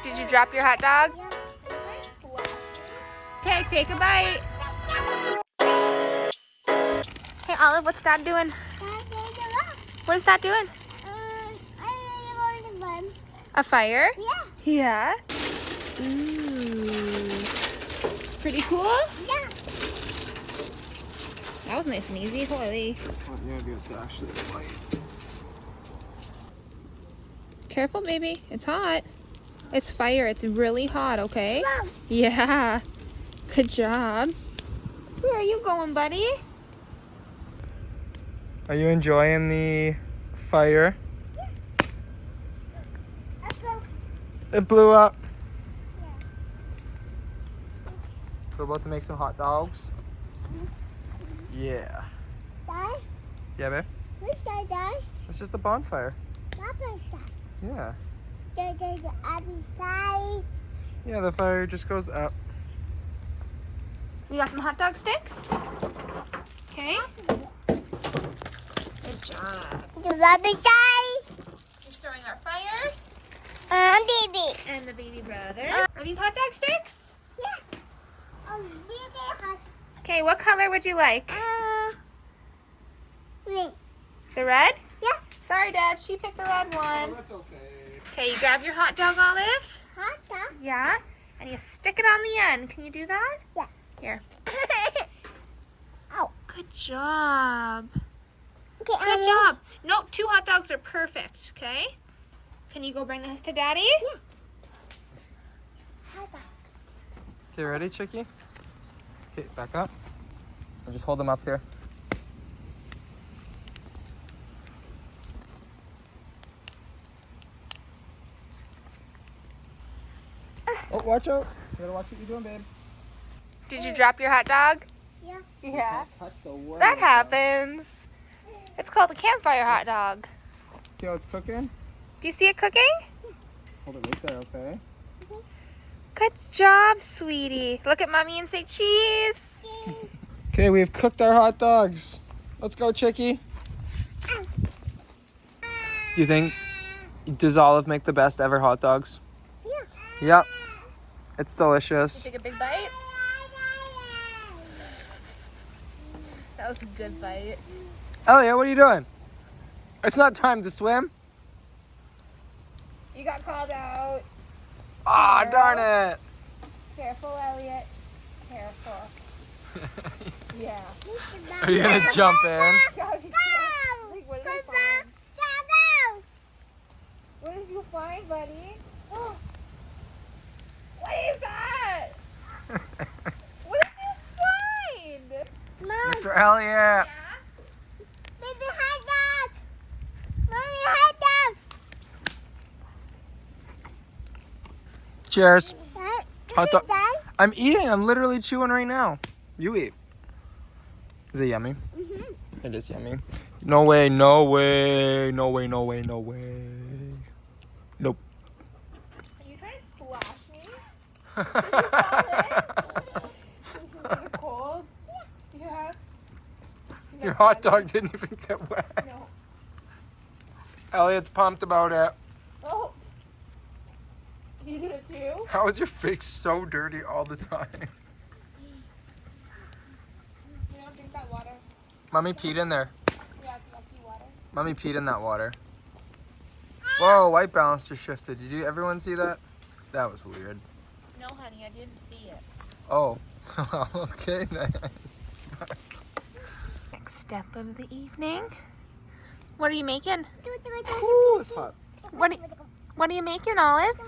Did you drop your hot dog? Okay, take a bite. Hey, Olive, what's Dad doing? What is Dad doing? A fire? Yeah. Ooh. Pretty cool? Yeah. That was nice and easy. Holy. Careful, baby. It's hot. It's fire. It's really hot, okay? Mom. Yeah. Good job. Where are you going, buddy? Are you enjoying the fire? It blew up. We're about to make some hot dogs. Yeah. Dad? Yeah, babe? What's that, Dad? It's just a bonfire. Papa's side. Yeah. There's the other side. Yeah, the fire just goes up. We got some hot dog sticks. Okay. Good job. The other side. You're starting our fire. Baby. And the baby brother. Are these hot dog sticks? Yeah. Baby hot. Okay, what color would you like? Red. The red? Yeah. Sorry, Dad. She picked the red one. That's okay. Okay, you grab your hot dog, Olive. Hot dog. Yeah. And you stick it on the end. Can you do that? Yeah. Here. Oh, good job. Okay, Good job. No, 2 hot dogs are perfect, okay? Can you go bring this to Daddy? Yeah. Hot dog. Okay, ready, Chicky? Okay, back up. I'll just hold them up here. Oh, watch out. You gotta watch what you're doing, babe. Did you drop your hot dog? Yeah. Yeah. Touch the wood. That happens. It's called a campfire hot dog. See how it's cooking? Do you see it cooking? Hold it right there, okay? Good job, sweetie. Look at Mommy and say cheese. Okay, we've cooked our hot dogs. Let's go, Chicky. Do you think, does Olive make the best ever hot dogs? Yeah. Yep. It's delicious. Take a big bite. That was a good bite. Elliot, what are you doing? It's not time to swim. You got called out. Ah, darn it. Careful, Elliot. Careful. Yeah. Are you gonna jump in? What did you find? What did you find, buddy? What is that? What did you find? Mom, Mr. Elliot. Yeah. baby hot dog. Mommy hot dog. Cheers. Dad, Hot dog. Dad? I'm eating. I'm literally chewing right now. You eat. Is it yummy? Mm-hmm. It is yummy. No way, no way, no way, no way, no way. Nope. Are you trying to splash me? Did you fall in? Is it cold? Yeah. Your hot dog didn't even get wet. No. Elliot's pumped about it. Oh. You did it too? How is your face so dirty all the time? You don't drink that water. Mommy peed in there. Yeah, it's yucky water. Mommy peed in that water. Whoa, white balance just shifted. Did you everyone see that? That was weird. No, honey, I didn't see it. Oh. Okay then. Next step of the evening. What are you making? Ooh, it's hot. What are you making, Olive?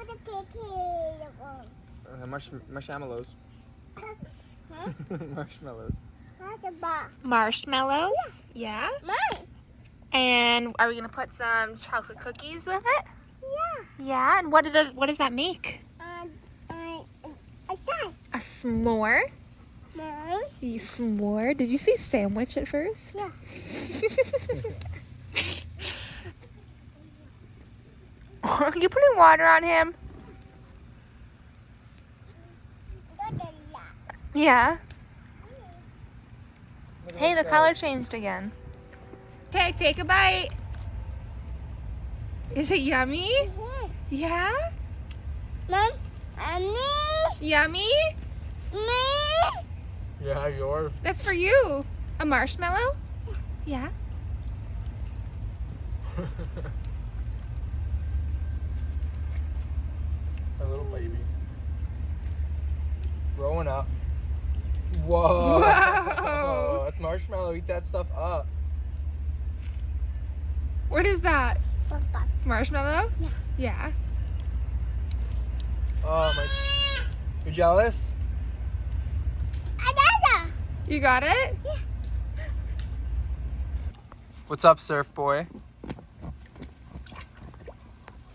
Marshmallows. Marshmallows. Marshmallows? Yeah. Mine. And are we gonna put some chocolate cookies with it? Yeah. Yeah. And what does that make? A side. A s'more? Mine. A s'more? Did you say sandwich at first? Yeah. Are you putting water on him? Yeah. Hey, the color changed again. Okay, take a bite. Is it yummy? Yeah? Mom, me, Yummy? me. Yeah, yours. That's for you. A marshmallow? Yeah. Our little baby. Growing up. Whoa. Whoa. That's marshmallow. Eat that stuff up. What is that? What's that? Marshmallow? Yeah. Yeah. Oh my. You jealous? Dada. You got it? Yeah. What's up, surf boy?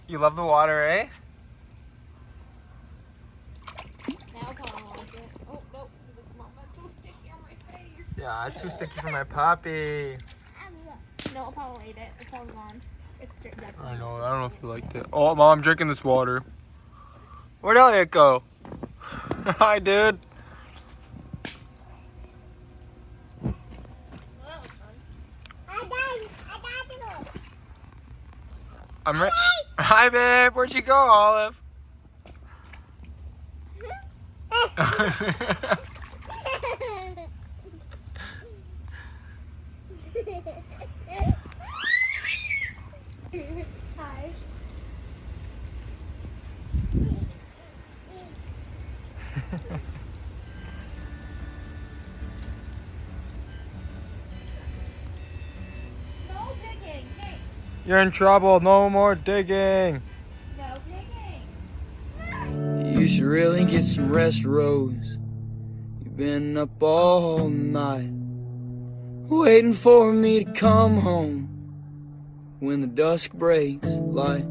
You love the water, eh? Now Paul wants it. Oh, no. He's like, Mom, that's so sticky on my face. Yeah, it's too sticky for my puppy. No, Apollo ate it. It's all gone. It's definitely. I know. I don't know if you liked it. Oh, Mom, I'm drinking this water. Where'd Elliot go? Hi, dude. Well, that was fun. I'm ready. Hi, babe. Where'd you go, Olive? Hi. No digging. Hey, You're in trouble. No more digging. no digging. You should really get some rest, Rose. You've been up all night, waiting for me to come home. When the dusk breaks like